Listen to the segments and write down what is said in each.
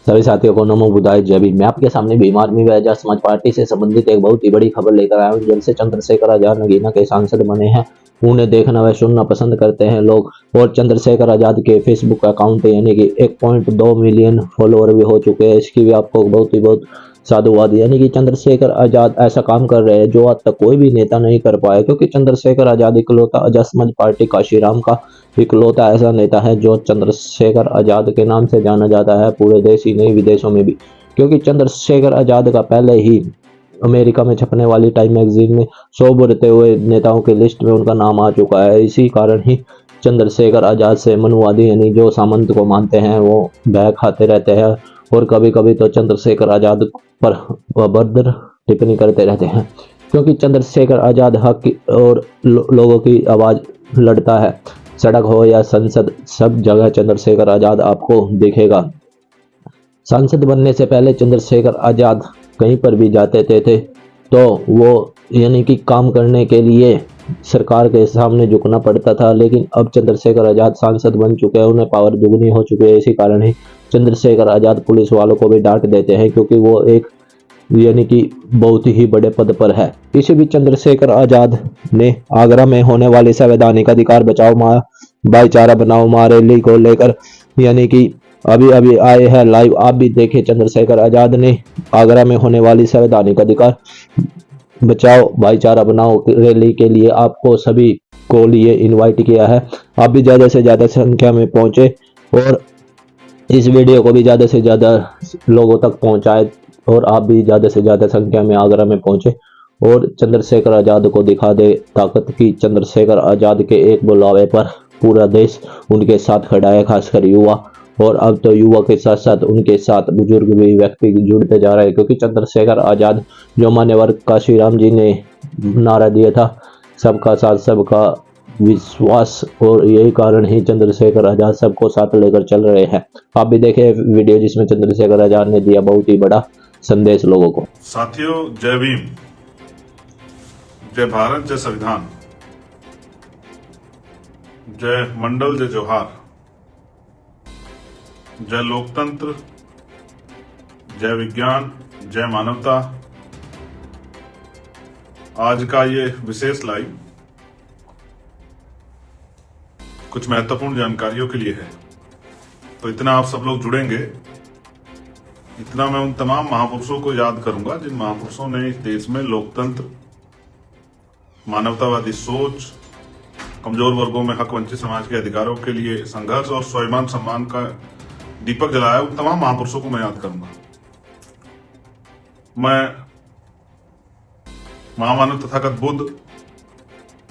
सभी साथियों को नमो बुधाय जय भीम। मैं आपके सामने भीम आर्मी व आजाद समाज पार्टी से संबंधित एक बहुत ही बड़ी खबर लेकर आया हूं। जब से चंद्रशेखर आजाद नगीना के सांसद बने हैं, उन्हें देखना व सुनना पसंद करते हैं लोग। और चंद्रशेखर आजाद के फेसबुक अकाउंट यानी कि 1.2 मिलियन फॉलोअर भी हो चुके हैं। इसकी भी आपको बहुत साधुवाद। यानी कि चंद्रशेखर आजाद ऐसा काम कर रहे हैं जो आज तक कोई भी नेता नहीं कर पाया, क्योंकि चंद्रशेखर आजाद इकलौता आजाद समाज पार्टी काशीराम का इकलौता ऐसा नेता है जो चंद्रशेखर आजाद के नाम से जाना जाता है पूरे देश ही नहीं विदेशों में भी। क्योंकि चंद्रशेखर आजाद का पहले ही अमेरिका में छपने वाली टाइम मैगजीन में 100 बढ़ते हुए नेताओं की लिस्ट में उनका नाम आ चुका है। इसी कारण ही चंद्रशेखर आजाद से मनुवादी यानी जो सामंत को मानते हैं वो बह खाते रहते हैं, और कभी कभी तो चंद्रशेखर आजाद पर अभद्र टिप्पणी करते रहते हैं। क्योंकि चंद्रशेखर आजाद हक और लोगों की आवाज लड़ता है। सड़क हो या संसद, सब जगह चंद्रशेखर आजाद आपको दिखेगा। सांसद बनने से पहले चंद्रशेखर आजाद कहीं पर भी जाते थे तो वो यानी कि काम करने के लिए सरकार के सामने झुकना पड़ता था, लेकिन अब चंद्रशेखर आजाद सांसद बन चुके हैं, उन्हें पावर दुगनी हो चुकी है। इसी कारण ही चंद्रशेखर आजाद पुलिस वालों को भी डांट देते हैं, क्योंकि वो एक यानी कि बहुत ही बड़े पद पर है। इसी बीच चंद्रशेखर आजाद ने आगरा में होने वाली संवैधानिक अधिकार बचाओ भाईचारा बनाओ रैली को लेकर यानी कि अभी अभी आए हैं लाइव, आप भी देखें। चंद्रशेखर आजाद ने आगरा में होने वाली संवैधानिक अधिकार बचाओ भाईचारा बनाओ रैली के लिए आपको सभी को लिए इनवाइट किया है। आप भी ज्यादा से ज्यादा संख्या में पहुंचे और इस वीडियो को भी ज्यादा से ज्यादा लोगों तक पहुंचाए, और आप भी ज्यादा से ज्यादा संख्या में आगरा में पहुंचे और चंद्रशेखर आजाद को दिखा दे ताकत की चंद्रशेखर आजाद के एक बुलावे पर पूरा देश उनके साथ खड़ा है, खासकर युवा। और अब तो युवा के साथ साथ उनके साथ बुजुर्ग भी व्यक्ति जुड़ते जा रहे हैं, क्योंकि चंद्रशेखर आजाद जो मान्यवर काशीराम जी ने नारा दिया था, सबका साथ सबका विश्वास, और यही कारण ही चंद्रशेखर आजाद सबको साथ लेकर चल रहे हैं। आप भी देखें वीडियो जिसमें चंद्रशेखर आजाद ने दिया बहुत ही बड़ा संदेश लोगों को। साथियों, जय भीम, जय भारत, जय संविधान, जय मंडल, जय जोहार, जय लोकतंत्र, जय विज्ञान, जय मानवता। आज का ये विशेष लाइव कुछ महत्वपूर्ण जानकारियों के लिए है, तो इतना आप सब लोग जुड़ेंगे, इतना मैं उन तमाम महापुरुषों को याद करूंगा जिन महापुरुषों ने इस देश में लोकतंत्र, मानवतावादी सोच, कमजोर वर्गों में हक वंचित समाज के अधिकारों के लिए संघर्ष और स्वाभिमान सम्मान का दीपक जलाया। उन तमाम महापुरुषों को मैं याद करूंगा। मैं महामानव तथागत बुद्ध,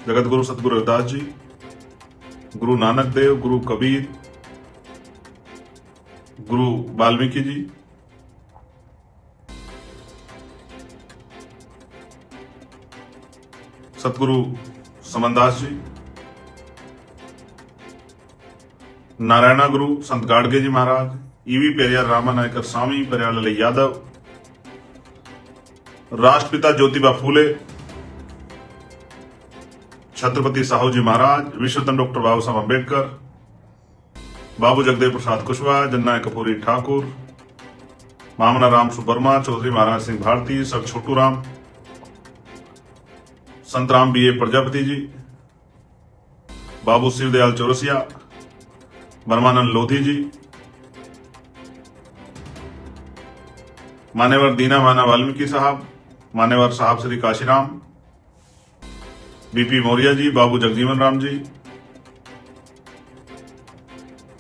जगत गुरु सतगुरु रविदास जी, गुरु नानक देव, गुरु कबीर, गुरु वाल्मीकि जी, सतगुरु समनदास जी, नारायणा गुरु संत गाडगे जी महाराज, ईवी पेरियार रामानायकर स्वामी, पेरियार यादव, राष्ट्रपिता ज्योतिबा फूले, छत्रपति साहू जी महाराज, विश्वरत्न डॉक्टर बाबा साहब अम्बेडकर, बाबू जगदेव प्रसाद कुशवाहा, जननायक कपूरी ठाकुर, मामना राम सुबर्मा, चौधरी महाराज सिंह भारती, सर छोटू राम, संत राम बी ए प्रजापति जी, बाबू शिवदयाल चौरसिया, ब्रह्मानंद लोधी जी, मान्यवर दीना माना वाल्मीकि साहब, मान्यवर साहब श्री काशीराम, बीपी मौर्य जी, बाबू जगजीवन राम जी,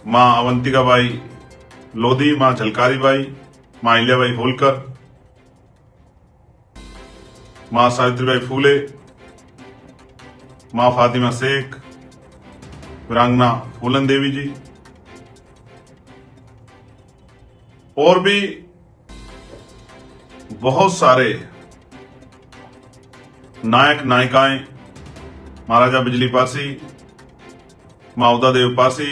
मां अवंतिका बाई लोधी, मां झलकारी बाई, मां अहिल्याबाई होलकर, मां सावित्रीबाई फूले, मां फातिमा शेख, वीरांगना फूलन देवी जी, और भी बहुत सारे नायक नायिकाएं, महाराजा बिजली पासी, मां उदा देव पासी,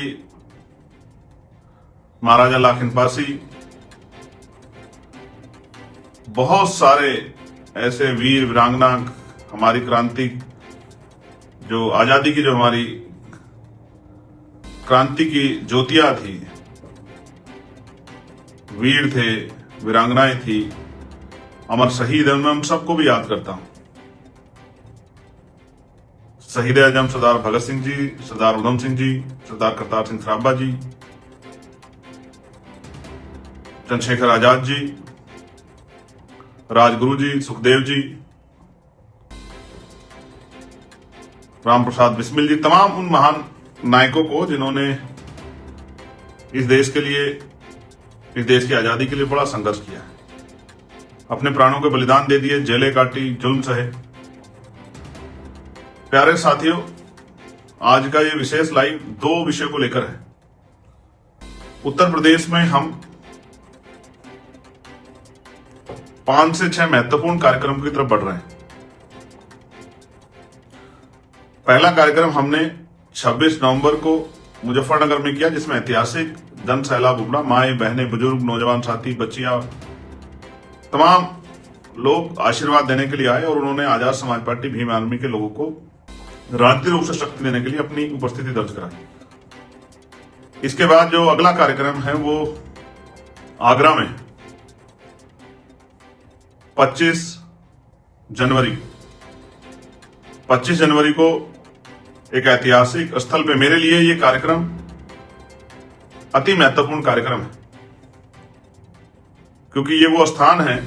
महाराजा लाखन पासी, बहुत सारे ऐसे वीर वीरांगना, हमारी क्रांति जो आजादी की, जो हमारी क्रांति की ज्योतियां थी, वीर थे, वीरांगनाएं थी, अमर शहीद है, मैं उन सबको भी याद करता हूं। शहीद आजम सरदार भगत सिंह जी, सरदार उधम सिंह जी, सरदार करतार सिंह सराभा जी, चंद्रशेखर आजाद जी, राजगुरु जी, सुखदेव जी, राम प्रसाद बिस्मिल जी, तमाम उन महान नायकों को जिन्होंने इस देश के लिए, इस देश की आजादी के लिए बड़ा संघर्ष किया है, अपने प्राणों के बलिदान दे दिए, जेलें काटी, जुल्म सहे। प्यारे साथियों, आज का ये विशेष लाइव दो विषय को लेकर है। उत्तर प्रदेश में हम 5 से 6 महत्वपूर्ण कार्यक्रम की तरफ बढ़ रहे हैं। पहला कार्यक्रम हमने 26 नवंबर को मुजफ्फरनगर में किया, जिसमें ऐतिहासिक जन सैलाब उमड़ा। माए, बहनें, बुजुर्ग, नौजवान साथी, बच्चियां, तमाम लोग आशीर्वाद देने के लिए आए और उन्होंने आजाद समाज पार्टी भीम आर्मी के लोगों को राजनीतिक रूप से शक्ति देने के लिए अपनी उपस्थिति दर्ज कराई। इसके बाद जो अगला कार्यक्रम है वो आगरा में 25 जनवरी को एक ऐतिहासिक स्थल पे, मेरे लिए ये कार्यक्रम अति महत्वपूर्ण कार्यक्रम है, क्योंकि ये वो स्थान है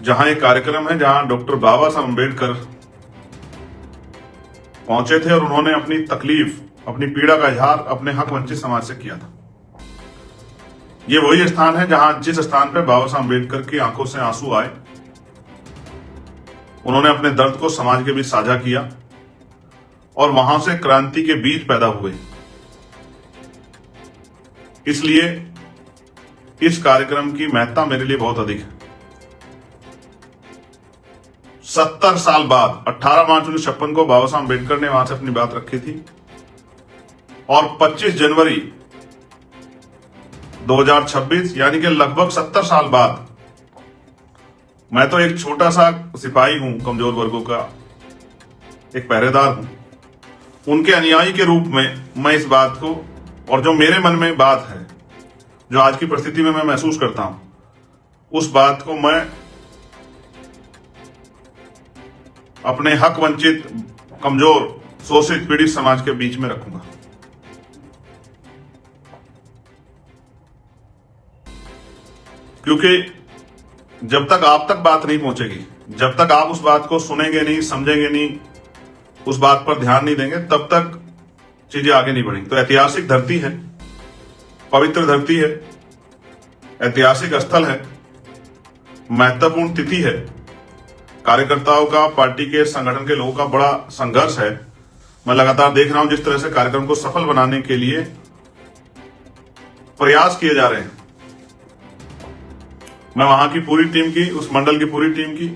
जहां एक कार्यक्रम है जहां डॉक्टर बाबा साहब अम्बेडकर पहुंचे थे और उन्होंने अपनी तकलीफ, अपनी पीड़ा का इजहार अपने हक वंचित समाज से किया था। ये वही स्थान है जहां, जिस स्थान पर बाबा साहब अम्बेडकर की आंखों से आंसू आए, उन्होंने अपने दर्द को समाज के बीच साझा किया और वहां से क्रांति के बीज पैदा हुए। इसलिए इस कार्यक्रम की महत्ता मेरे लिए बहुत अधिक है। 70 साल बाद 18 मार्च 1956 को बाबा साहब अम्बेडकर ने वहां से अपनी बात रखी थी और 25 जनवरी 2026 यानी कि लगभग 70 साल बाद, मैं तो एक छोटा सा सिपाही हूं, कमजोर वर्गों का एक पहरेदार हूं, उनके अनुयायी के रूप में मैं इस बात को, और जो मेरे मन में बात है, जो आज की परिस्थिति में मैं महसूस करता हूं, उस बात को मैं अपने हक वंचित, कमजोर, शोषित, पीड़ित समाज के बीच में रखूंगा। क्योंकि जब तक आप तक बात नहीं पहुंचेगी, जब तक आप उस बात को सुनेंगे नहीं, समझेंगे नहीं, उस बात पर ध्यान नहीं देंगे, तब तक चीजें आगे नहीं बढ़ेंगी। तो ऐतिहासिक धरती है, पवित्र धरती है, ऐतिहासिक स्थल है, महत्वपूर्ण तिथि है, कार्यकर्ताओं का, पार्टी के संगठन के लोगों का बड़ा संघर्ष है। मैं लगातार देख रहा हूं जिस तरह से कार्यक्रम को सफल बनाने के लिए प्रयास किए जा रहे हैं। मैं वहां की पूरी टीम की, उस मंडल की पूरी टीम की,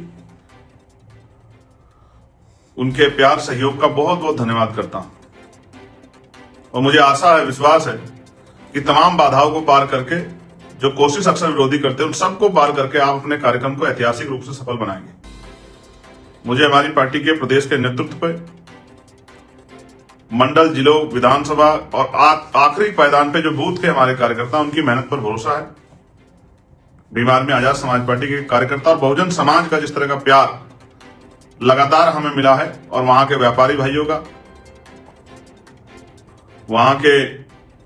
उनके प्यार सहयोग का बहुत बहुत धन्यवाद करता हूं। और मुझे आशा है, विश्वास है कि तमाम बाधाओं को पार करके, जो कोशिश अक्सर विरोधी करते हैं, उन सबको पार करके आप अपने कार्यक्रम को ऐतिहासिक रूप से सफल बनाएंगे। मुझे हमारी पार्टी के प्रदेश के नेतृत्व पे, मंडल, जिलों, विधानसभा और आखिरी पायदान पे जो बूथ के हमारे कार्यकर्ता, उनकी मेहनत पर भरोसा है। भीम आर्मी आजाद समाज पार्टी के कार्यकर्ता और बहुजन समाज का जिस तरह का प्यार लगातार हमें मिला है, और वहां के व्यापारी भाइयों का, वहां के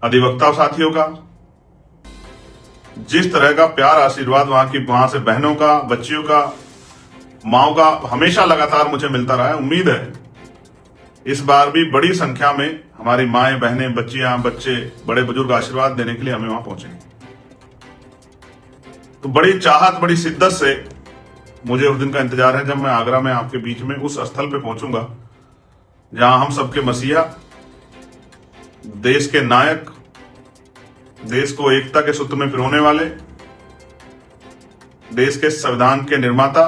अधिवक्ता साथियों का जिस तरह का प्यार, आशीर्वाद वहां से बहनों का, बच्चियों का, माओ का हमेशा लगातार मुझे मिलता रहा है। उम्मीद है इस बार भी बड़ी संख्या में हमारी माएं, बहनें, बच्चियां, बच्चे, बड़े बुजुर्ग आशीर्वाद देने के लिए हमें वहां पहुंचेंगे। तो बड़ी चाहत, बड़ी शिद्दत से मुझे उस दिन का इंतजार है जब मैं आगरा में आपके बीच में उस स्थल पे पहुंचूंगा जहां हम सबके मसीहा, देश के नायक, देश को एकता के सूत्र में पिरोने वाले, देश के संविधान के निर्माता,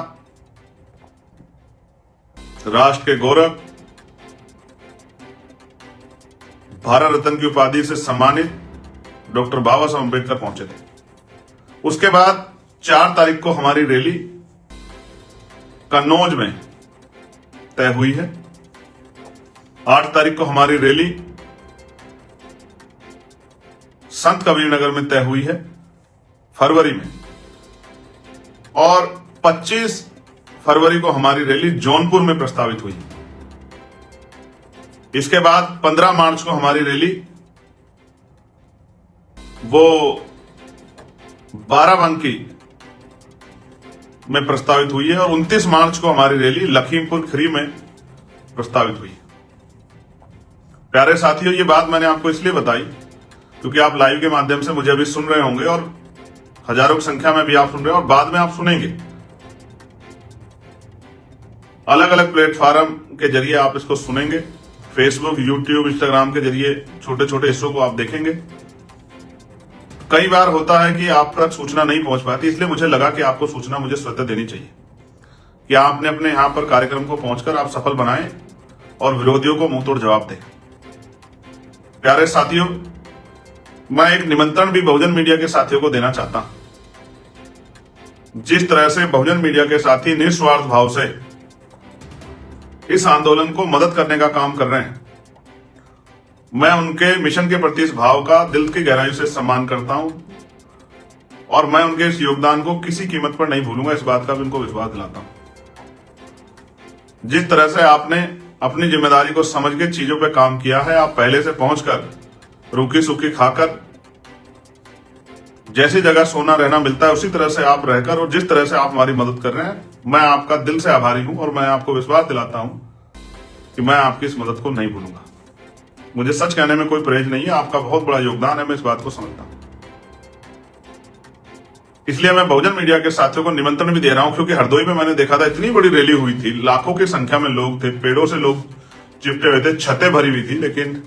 राष्ट्र के गौरव, भारत रत्न की उपाधि से सम्मानित डॉक्टर बाबा साहब अम्बेडकर पहुंचे थे। उसके बाद 4 तारीख को हमारी रैली कन्नौज में तय हुई है। 8 तारीख को हमारी रैली संत कबीरनगर में तय हुई है फरवरी में, और 25 फरवरी को हमारी रैली जौनपुर में प्रस्तावित हुई। इसके बाद 15 मार्च को हमारी रैली वो बाराबंकी में प्रस्तावित हुई है, और 29 मार्च को हमारी रैली लखीमपुर खीरी में प्रस्तावित हुई। प्यारे साथियों, ये बात मैंने आपको इसलिए बताई क्योंकि आप लाइव के माध्यम से मुझे अभी सुन रहे होंगे और हजारों की संख्या में भी आप सुन रहे हो और बाद में आप सुनेंगे। अलग अलग प्लेटफॉर्म के जरिए आप इसको सुनेंगे, फेसबुक, यूट्यूब, इंस्टाग्राम के जरिए छोटे छोटे हिस्सों को आप देखेंगे। कई बार होता है कि आप तक सूचना नहीं पहुंच पाती, इसलिए मुझे लगा कि आपको सूचना मुझे स्वतः देनी चाहिए कि आपने अपने यहां पर कार्यक्रम को पहुंचकर आप सफल बनाएं और विरोधियों को मुंहतोड़ जवाब दें। प्यारे साथियों, मैं एक निमंत्रण भी बहुजन मीडिया के साथियों को देना चाहता हूं। जिस तरह से बहुजन मीडिया के साथी निस्वार्थ भाव से इस आंदोलन को मदद करने का काम कर रहे हैं, मैं उनके मिशन के प्रति इस भाव का दिल की गहराई से सम्मान करता हूं और मैं उनके इस योगदान को किसी कीमत पर नहीं भूलूंगा। इस बात का भी उनको विश्वास दिलाता हूं। जिस तरह से आपने अपनी जिम्मेदारी को समझ के चीजों पे काम किया है, आप पहले से पहुंचकर रूखी सूखी खाकर जैसी जगह सोना रहना मिलता है उसी तरह से आप रहकर और जिस तरह से आप हमारी मदद कर रहे हैं, मैं आपका दिल से आभारी हूं और मैं आपको विश्वास दिलाता हूं कि मैं आपकी इस मदद को नहीं भूलूंगा। मुझे सच कहने में कोई परहेज नहीं है, आपका बहुत बड़ा योगदान है, मैं इस बात को समझता हूं। इसलिए मैं बहुजन मीडिया के साथियों को निमंत्रण भी दे रहा हूं, क्योंकि हरदोई में मैंने देखा था इतनी बड़ी रैली हुई थी, लाखों की संख्या में लोग थे, पेड़ों से लोग चिपटे हुए थे, छतें भरी हुई थी, लेकिन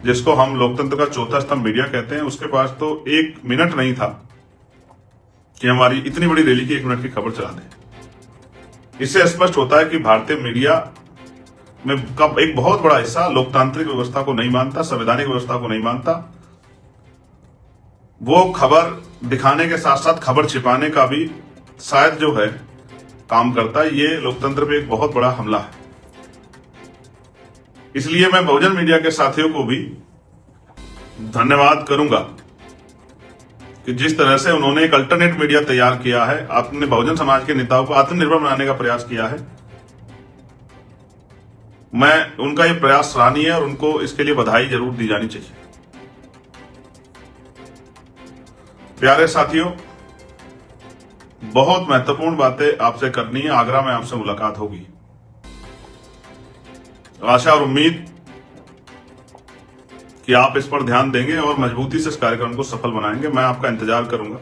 जिसको हम लोकतंत्र का चौथा स्तंभ मीडिया कहते हैं, उसके पास तो 1 मिनट नहीं था कि हमारी इतनी बड़ी रैली की 1 मिनट की खबर चला दें। इससे स्पष्ट होता है कि भारतीय मीडिया में का एक बहुत बड़ा हिस्सा लोकतांत्रिक व्यवस्था को नहीं मानता, संवैधानिक व्यवस्था को नहीं मानता। वो खबर दिखाने के साथ साथ खबर छिपाने का भी शायद जो है काम करता है। ये लोकतंत्र पे एक बहुत बड़ा हमला है। इसलिए मैं बहुजन मीडिया के साथियों को भी धन्यवाद करूंगा कि जिस तरह से उन्होंने एक अल्टरनेट मीडिया तैयार किया है, अपने बहुजन समाज के नेताओं को आत्मनिर्भर बनाने का प्रयास किया है। मैं उनका ये प्रयास सराहनीय है और उनको इसके लिए बधाई जरूर दी जानी चाहिए। प्यारे साथियों, बहुत महत्वपूर्ण बातें आपसे करनी है। आगरा में आपसे मुलाकात होगी। आशा और उम्मीद कि आप इस पर ध्यान देंगे और मजबूती से इस कार्यक्रम को सफल बनाएंगे। मैं आपका इंतजार करूंगा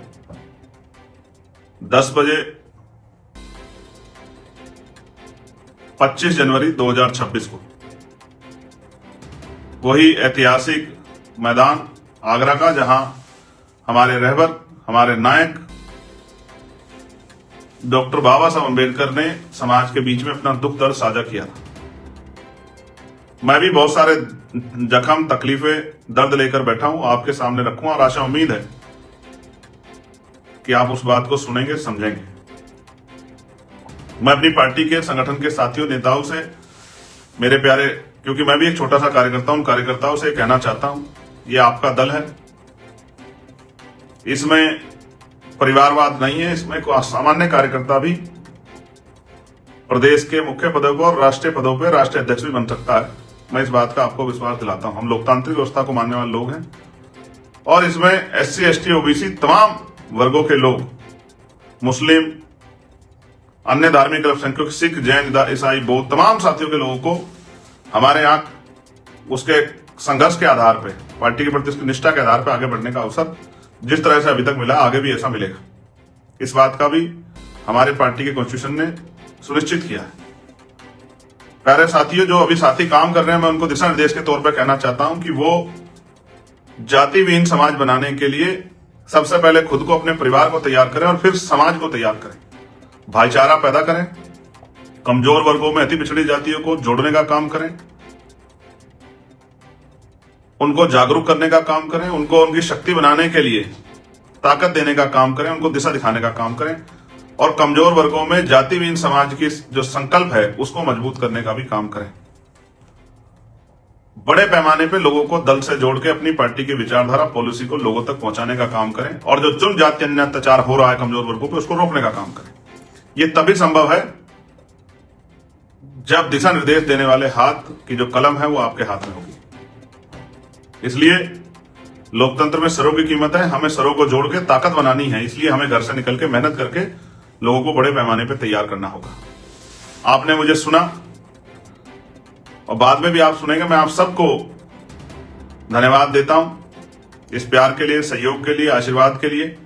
10 बजे 25 जनवरी 2026 को वही ऐतिहासिक मैदान आगरा का, जहां हमारे रहबर, हमारे नायक डॉक्टर बाबा साहब अम्बेडकर ने समाज के बीच में अपना दुख दर्द साझा किया था। मैं भी बहुत सारे जख्म, तकलीफें, दर्द लेकर बैठा हूं, आपके सामने रखूंगा और आशा उम्मीद है कि आप उस बात को सुनेंगे, समझेंगे। मैं अपनी पार्टी के संगठन के साथियों, नेताओं से, मेरे प्यारे, क्योंकि मैं भी एक छोटा सा कार्यकर्ता हूं, कार्यकर्ताओं से कहना चाहता हूं, ये आपका दल है, इसमें परिवारवाद नहीं है, इसमें कोई सामान्य कार्यकर्ता भी प्रदेश के मुख्य पदों पर और राष्ट्रीय पदों पर राष्ट्रीय अध्यक्ष भी बन सकता है। मैं इस बात का आपको विश्वास दिलाता हूं। हम लोकतांत्रिक व्यवस्था को मानने वाले लोग हैं और इसमें SC, ST, OBC तमाम वर्गों के लोग, मुस्लिम, अन्य धार्मिक अल्पसंख्यक, सिख, जैन, ईसाई, बौद्ध, तमाम साथियों के लोगों को हमारे यहाँ उसके संघर्ष के आधार पर, पार्टी के प्रति उसकी निष्ठा के आधार पर आगे बढ़ने का अवसर जिस तरह से अभी तक मिला, आगे भी ऐसा मिलेगा। इस बात का भी हमारे पार्टी के कॉन्स्टिट्यूशन ने सुनिश्चित किया है। प्यारे साथियों, जो अभी साथी काम कर रहे हैं, मैं उनको दिशा निर्देश के तौर पर कहना चाहता हूं कि वो जाति विहीन समाज बनाने के लिए सबसे पहले खुद को, अपने परिवार को तैयार करें और फिर समाज को तैयार करें, भाईचारा पैदा करें, कमजोर वर्गों में अति पिछड़ी जातियों को जोड़ने का काम करें, उनको जागरूक करने का काम करें, उनको उनकी शक्ति बनाने के लिए ताकत देने का काम करें, उनको दिशा दिखाने का काम करें और कमजोर वर्गों में जाति विहीन समाज की जो संकल्प है उसको मजबूत करने का भी काम करें। बड़े पैमाने पे लोगों को दल से जोड़ के अपनी पार्टी की विचारधारा पॉलिसी को लोगों तक पहुंचाने का काम करें और जो जुल्म जाति अन्याय अत्याचार हो रहा है कमजोर वर्गों पे उसको रोकने का काम करें। ये तभी संभव है जब दिशा निर्देश देने वाले हाथ की जो कलम है वो आपके हाथ में होगी। इसलिए लोकतंत्र में सरों की कीमत है, हमें सरों को जोड़ के ताकत बनानी है। इसलिए हमें घर से निकल के मेहनत करके लोगों को बड़े पैमाने पे तैयार करना होगा। आपने मुझे सुना और बाद में भी आप सुनेंगे। मैं आप सबको धन्यवाद देता हूं इस प्यार के लिए, सहयोग के लिए, आशीर्वाद के लिए।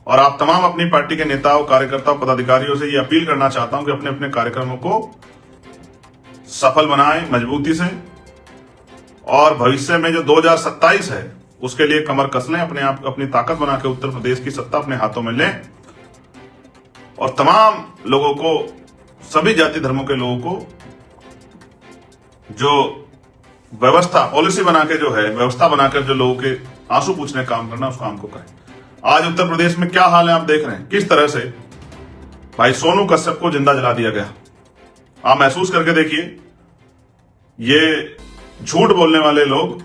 और आप तमाम अपनी पार्टी के नेताओं, कार्यकर्ताओं, पदाधिकारियों से ये अपील करना चाहता हूं कि अपने अपने कार्यक्रमों को सफल बनाएं मजबूती से और भविष्य में जो 2027 है उसके लिए कमर कस लें, अपने आप अपनी ताकत बना के उत्तर प्रदेश की सत्ता अपने हाथों में लें और तमाम लोगों को, सभी जाति धर्मों के लोगों को जो व्यवस्था पॉलिसी बना के जो है व्यवस्था बनाकर जो लोगों के आंसू पूछने का काम करना उस काम को करें। आज उत्तर प्रदेश में क्या हाल है आप देख रहे हैं, किस तरह से भाई सोनू कश्यप को जिंदा जला दिया गया। आप महसूस करके देखिए, ये झूठ बोलने वाले लोग,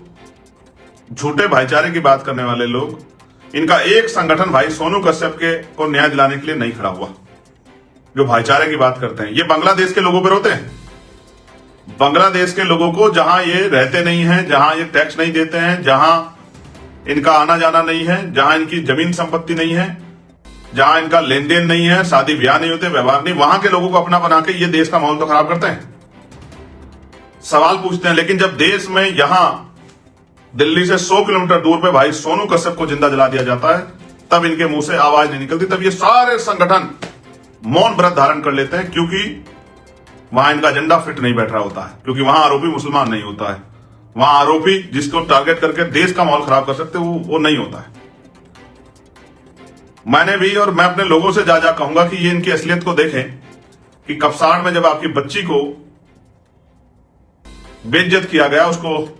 झूठे भाईचारे की बात करने वाले लोग, इनका एक संगठन भाई सोनू कश्यप के को न्याय दिलाने के लिए नहीं खड़ा हुआ। जो भाईचारे की बात करते हैं ये बांग्लादेश के लोगों पे रोते हैं। बांग्लादेश के लोगों को, जहां ये रहते नहीं हैं, जहां ये टैक्स नहीं देते हैं, जहां इनका आना जाना नहीं है, जहां इनकी जमीन संपत्ति नहीं है, जहां इनका लेन देन नहीं है, शादी ब्याह नहीं होते, व्यवहार नहीं, वहां के लोगों को अपना बना के ये देश का माहौल तो खराब करते हैं, सवाल पूछते हैं। लेकिन जब देश में यहां दिल्ली से 100 किलोमीटर दूर पे भाई सोनू कश्यप को जिंदा जला दिया जाता है, तब इनके मुंह से आवाज नहीं निकलती। तब ये सारे संगठन मौन व्रत धारण कर लेते हैं, क्योंकि वहां इनका एजेंडा फिट नहीं बैठ रहा होता है, क्योंकि वहां आरोपी मुसलमान नहीं होता है। वहां आरोपी जिसको टारगेट करके देश का माहौल खराब कर सकते वो नहीं होता है। मैंने भी और मैं अपने लोगों से जा कहूंगा कि ये इनकी असलियत को देखें कि कपसाड़ में जब आपकी बच्ची को बेइज्जत किया गया, उसको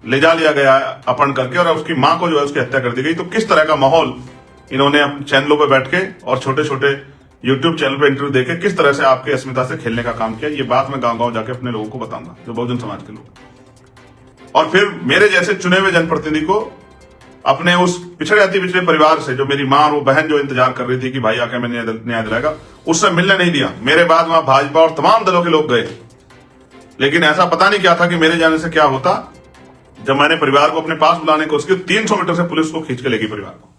ले जा लिया गया अपहरण करके और उसकी मां को जो है उसकी हत्या कर दी गई, तो किस तरह का माहौल इन्होंने अपने चैनलों पर बैठ के और छोटे छोटे यूट्यूब चैनल पे इंटरव्यू देके किस तरह से आपकी अस्मिता से खेलने का काम किया। ये बात मैं गांव गांव जाके अपने लोगों को बताऊंगा, जो बहुजन समाज के लोग। और फिर मेरे जैसे चुने हुए जनप्रतिनिधि को अपने उस पिछड़े अति पिछड़े परिवार से, जो मेरी मां और वो बहन जो इंतजार कर रही थी कि भाई आके मैं न्याय दिलाएगा, उससे मिलने नहीं दिया। मेरे बाद वहां भाजपा और तमाम दलों के लोग गए, लेकिन ऐसा पता नहीं क्या था कि मेरे जाने से क्या होता। जब मैंने परिवार को अपने पास बुलाने की कोशिश की, 300 मीटर से पुलिस को खींच के लेगी परिवार को।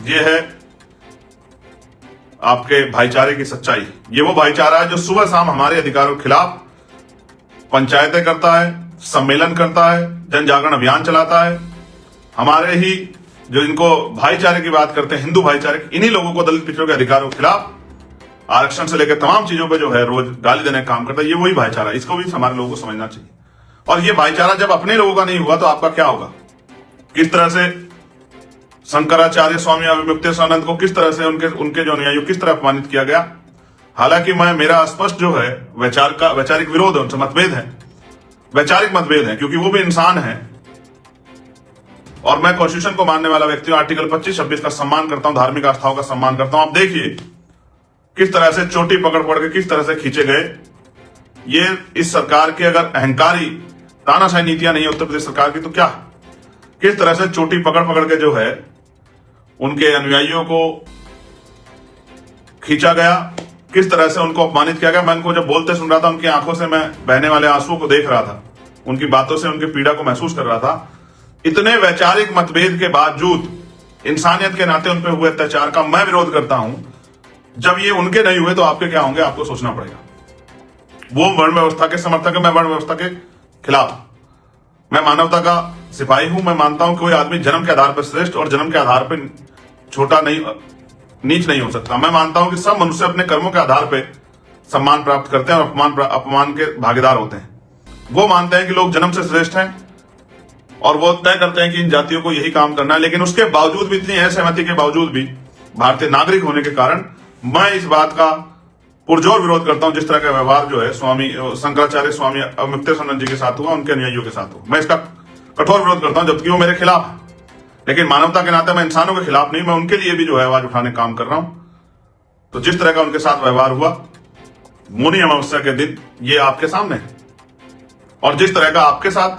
ये है आपके भाईचारे की सच्चाई। ये वो भाईचारा है जो सुबह शाम हमारे अधिकारों के खिलाफ पंचायतें करता है, सम्मेलन करता है, जन जागरण अभियान चलाता है। हमारे ही जो इनको भाईचारे की बात करते हैं, हिंदू भाईचारे, इन्हीं लोगों को दलित पिछड़ों के अधिकारों के खिलाफ आरक्षण से लेकर तमाम चीजों पे जो है रोज गाली देने का काम करता है। ये वही भाईचारा, इसको भी हमारे लोगों को समझना चाहिए। और ये भाईचारा जब अपने लोगों का नहीं हुआ तो आपका क्या होगा। किस तरह से शंकराचार्य स्वामी अविमुक्तेश्वरानंद को किस तरह से उनके जो अनुयायियों किस तरह अपमानित किया गया। हालांकि मेरा स्पष्ट जो है वैचारिक विरोध है, उनसे मतभेद है, वैचारिक मतभेद है, क्योंकि वो भी इंसान है और मैं कॉन्स्टिट्यूशन को मानने वाला व्यक्ति हूं। आर्टिकल 25-26 का सम्मान करता हूं, धार्मिक आस्थाओं का सम्मान करता हूं। आप देखिए किस तरह से चोटी पकड़ के किस तरह से खींचे गए। ये इस सरकार के अगर अहंकारी तानाशाही नीतियां नहीं है उत्तर प्रदेश सरकार की, तो क्या किस तरह से चोटी पकड़ के जो है उनके अनुयायियों को खींचा गया, किस तरह से उनको अपमानित किया गया। मैं उनको जब बोलते सुन रहा था, उनकी आंखों से मैं बहने वाले आंसुओं को देख रहा था, उनकी बातों से उनकी पीड़ा को महसूस कर रहा था। इतने वैचारिक मतभेद के बावजूद इंसानियत के नाते उन पर हुए अत्याचार का मैं विरोध करता हूं। जब ये उनके नहीं हुए तो आपके क्या होंगे, आपको सोचना पड़ेगा। वो वर्ण व्यवस्था के समर्थक है, मैं वर्ण व्यवस्था के खिलाफ। मैं मानवता का सिपाही हूं। मैं मानता हूं कि कोई आदमी जन्म के आधार पर श्रेष्ठ और जन्म के आधार पर छोटा नहीं, नीच नहीं हो सकता। मैं मानता हूं कि सब मनुष्य अपने कर्मों के आधार पर सम्मान प्राप्त करते हैं और अपमान के भागीदार होते हैं। वो मानते हैं कि लोग जन्म से श्रेष्ठ हैं और वो तय करते हैं कि इन जातियों को यही काम करना है। लेकिन उसके बावजूद भी, इतनी असहमति के बावजूद भी, भारतीय नागरिक होने के कारण मैं इस बात का पुरजोर विरोध करता हूं जिस तरह का व्यवहार जो है स्वामी शंकराचार्य स्वामी अविमुक्तेश्वरानंद जी के साथ हुआ, उनके अनुयायियों के साथ हुआ। मैं इसका कठोर विरोध करता हूं, जबकि वो मेरे खिलाफ है। लेकिन मानवता के नाते मैं इंसानों के खिलाफ नहीं, मैं उनके लिए भी जो है आवाज उठाने का काम कर रहा हूं। तो जिस तरह का उनके साथ व्यवहार हुआ मौनी अमावस्या के दिन, ये आपके सामने है और जिस तरह का आपके साथ,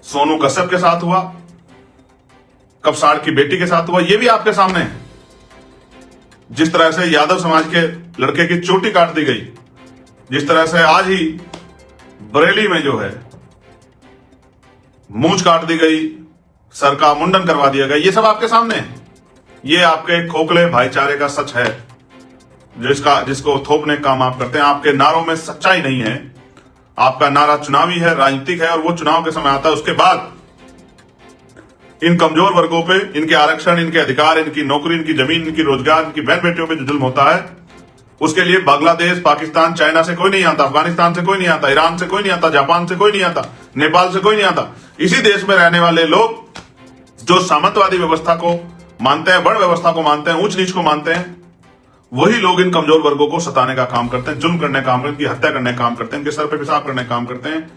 सोनू कश्यप के साथ हुआ, कपसाड़ की बेटी के साथ हुआ, ये भी आपके सामने है। जिस तरह से यादव समाज के लड़के की चोटी काट दी गई, जिस तरह से आज ही बरेली में जो है मूंछ काट दी गई, सर का मुंडन करवा दिया गया, ये सब आपके सामने है। ये आपके खोखले भाईचारे का सच है, जिसको थोपने का काम आप करते हैं। आपके नारों में सच्चाई नहीं है। आपका नारा चुनावी है, राजनीतिक है, और वो चुनाव के समय आता है, उसके बाद इन कमजोर वर्गों पे इनके आरक्षण, इनके अधिकार, इनकी नौकरी, इनकी जमीन, इनकी रोजगार, इनकी बहन बेटियों पे जो जुल्म होता है, उसके लिए बांग्लादेश, पाकिस्तान, चाइना से कोई नहीं आता, अफगानिस्तान से कोई नहीं आता, ईरान से कोई नहीं आता, जापान से कोई नहीं आता, नेपाल से कोई नहीं आता। इसी देश में रहने वाले लोग जो सामंतवादी व्यवस्था को मानते हैं, वर्ण व्यवस्था को मानते हैं, ऊंच नीच को मानते हैं, वही लोग इन कमजोर वर्गों को सताने का काम करते हैं, जुल्म करने का काम करते हैं, इनकी हत्या करने का काम करते हैं, इनके सर पे पेशाब करने का काम करते हैं,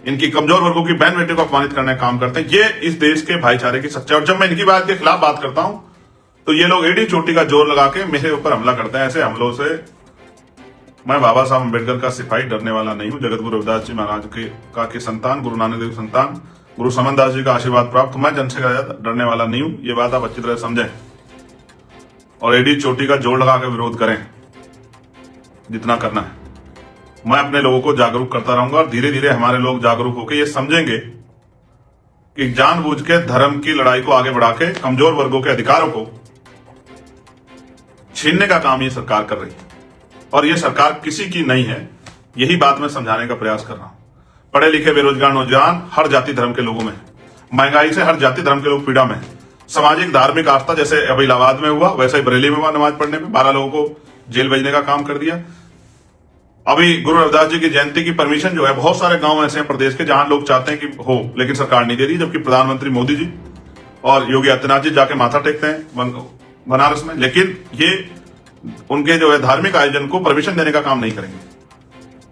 इनकी कमजोर वर्गों की बहन बेटी को अपमानित करने का काम करते हैं। ये इस देश के भाईचारे की सच्चाई। और जब मैं इनकी बात के खिलाफ बात करता हूं तो ये लोग एडी चोटी का जोर लगा के मेरे ऊपर हमला करते हैं। ऐसे हमलों से मैं बाबा साहब अम्बेडकर का सिपाही डरने वाला नहीं हूं। जगत गुरु रविदास जी महाराज के संतान, गुरु नानक देव संतान, गुरु समनदास जी का आशीर्वाद प्राप्त, मैं जन से डरने वाला नहीं हूं। ये बात आप अच्छी तरह समझें और एडी चोटी का जोर लगा के विरोध करें जितना करना है। मैं अपने लोगों को जागरूक करता रहूंगा और धीरे धीरे हमारे लोग जागरूक होकर ये समझेंगे कि जानबूझ के धर्म की लड़ाई को आगे बढ़ा के कमजोर वर्गों के अधिकारों को छीनने का काम ये सरकार कर रही है। और ये सरकार किसी की नहीं है, यही बात मैं समझाने का प्रयास कर रहा हूं। पढ़े लिखे बेरोजगार नौजवान हर जाति धर्म के लोगों में, महंगाई से हर जाति धर्म के लोग पीड़ा में, सामाजिक धार्मिक आस्था जैसे अब इलाहाबाद में हुआ वैसे ही बरेली में हुआ, नमाज पढ़ने में 12 लोगों को जेल भेजने का काम कर दिया। अभी गुरु रविदास जी की जयंती की परमिशन जो है, बहुत सारे गांव ऐसे हैं प्रदेश के जहां लोग चाहते हैं कि हो, लेकिन सरकार नहीं दे रही, जबकि प्रधानमंत्री मोदी जी और योगी आदित्यनाथ जी जाके माथा टेकते हैं बनारस में, लेकिन ये उनके जो है धार्मिक आयोजन को परमिशन देने का काम नहीं करेंगे।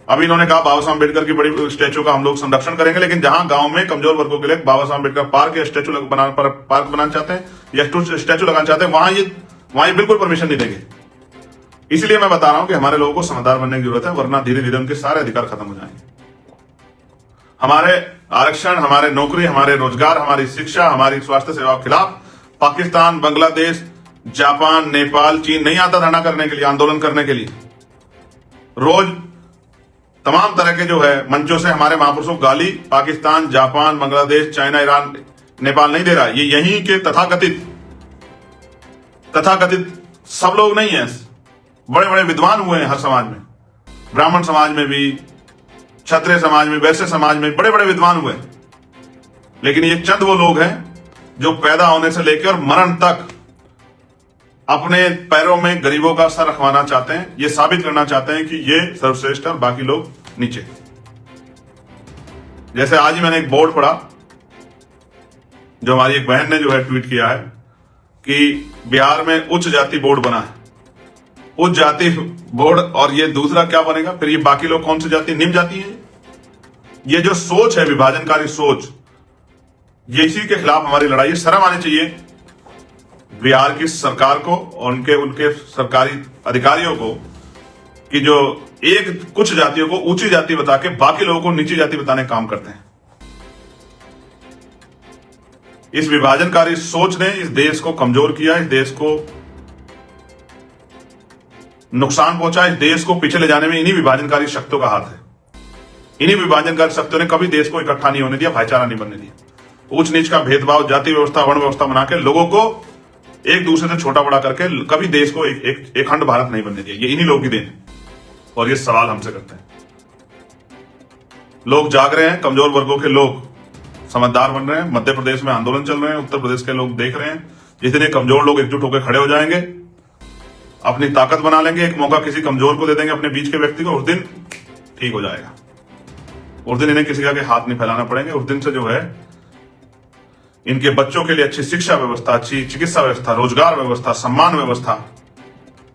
अभी इन्होंने कहा बाबा साहब अम्बेडकर की बड़ी स्टैचू का हम लोग संरक्षण करेंगे, लेकिन जहां गांव में कमजोर वर्गों के लिए बाबा साहब अम्बेडकर पार्क या स्टैचू पार्क बनाना चाहते हैं या स्टैचू लगाना चाहते हैं, वहां ये बिल्कुल परमिशन नहीं देंगे। इसलिए मैं बता रहा हूं कि हमारे लोगों को समझदार बनने की जरूरत है, वरना धीरे धीरे उनके सारे अधिकार खत्म हो जाएंगे। हमारे आरक्षण, हमारे नौकरी, हमारे रोजगार, हमारी शिक्षा, हमारी स्वास्थ्य सेवा के खिलाफ पाकिस्तान, बांग्लादेश, जापान, नेपाल, चीन नहीं आता धरना करने के लिए, आंदोलन करने के लिए। रोज तमाम तरह के जो है मंचों से हमारे महापुरुषों को गाली Pakistan, Japan, Bangladesh, China, Iran, Nepal नहीं दे रहा। ये यहीं के तथाकथित सब लोग नहीं है, बड़े बड़े विद्वान हुए हैं हर समाज में, ब्राह्मण समाज में भी, क्षत्रिय समाज में, वैश्य समाज में बड़े बड़े विद्वान हुए। लेकिन ये चंद वो लोग हैं जो पैदा होने से लेकर मरण तक अपने पैरों में गरीबों का सर रखवाना चाहते हैं, ये साबित करना चाहते हैं कि ये सर्वश्रेष्ठ है और बाकी लोग नीचे। जैसे आज ही मैंने एक बोर्ड पढ़ा जो हमारी एक बहन ने जो है ट्वीट किया है कि बिहार में उच्च जाति बोर्ड बना है, उच्च जाति बोर्ड, और ये दूसरा क्या बनेगा फिर, ये बाकी लोग कौन सी जाति, निम्न जाति है। ये जो सोच है, विभाजनकारी सोच, ये इसी के खिलाफ हमारी लड़ाई है। शर्म आनी चाहिए बिहार की सरकार को और उनके सरकारी अधिकारियों को कि जो कुछ जातियों को ऊंची जाति बता के बाकी लोगों को नीची जाति बताने का काम करते हैं। इस विभाजनकारी सोच ने इस देश को कमजोर किया, इस देश को नुकसान पहुंचा, इस देश को पीछे ले जाने में इन्हीं विभाजनकारी शक्तियों का हाथ है। इन्हीं विभाजनकारी शक्तियों ने कभी देश को इकट्ठा नहीं होने दिया, भाईचारा नहीं बनने दिया। ऊंच नीच का भेदभाव, जाति व्यवस्था, वर्ण व्यवस्था बना के लोगों को एक दूसरे से छोटा बड़ा करके कभी देश को एक अखंड भारत नहीं बनने दिया। ये इन्हीं लोगों की देन है और ये सवाल हमसे करते हैं। लोग जाग रहे हैं, कमजोर वर्गों के लोग समझदार बन रहे हैं। मध्य प्रदेश में आंदोलन चल रहे हैं, उत्तर प्रदेश के लोग देख रहे हैं। जितने कमजोर लोग एकजुट होकर खड़े हो जाएंगे, अपनी ताकत बना लेंगे, एक मौका किसी कमजोर को दे देंगे अपने बीच के व्यक्ति को, उस दिन ठीक हो जाएगा। उस दिन इन्हें किसी का के हाथ नहीं फैलाना पड़ेंगे। उस दिन से जो है इनके बच्चों के लिए अच्छी शिक्षा व्यवस्था, अच्छी चिकित्सा व्यवस्था, रोजगार व्यवस्था, सम्मान व्यवस्था,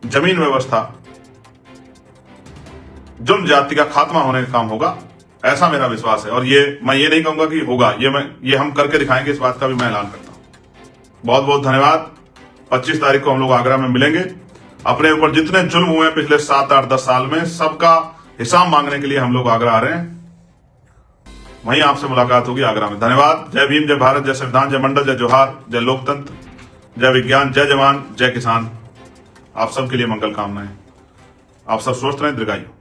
जमीन व्यवस्था, जुल्म जाति का खात्मा होने का काम होगा, ऐसा मेरा विश्वास है। और ये मैं ये नहीं कहूंगा कि होगा, ये हम करके दिखाएंगे, इस बात का भी मैं ऐलान करता हूं। बहुत बहुत धन्यवाद। 25 तारीख को हम लोग आगरा में मिलेंगे। अपने ऊपर जितने जुल्म हुए पिछले 7, 8, 10 साल में, सबका हिसाब मांगने के लिए हम लोग आगरा आ रहे हैं। वहीं आपसे मुलाकात होगी आगरा में। धन्यवाद। जय भीम, जय भारत, जय संविधान, जय मंडल, जय जोहार, जय लोकतंत्र, जय विज्ञान, जय जवान, जय किसान। आप सबके लिए मंगल कामनाएं। आप सब स्वस्थ रहें, दीर्घायु।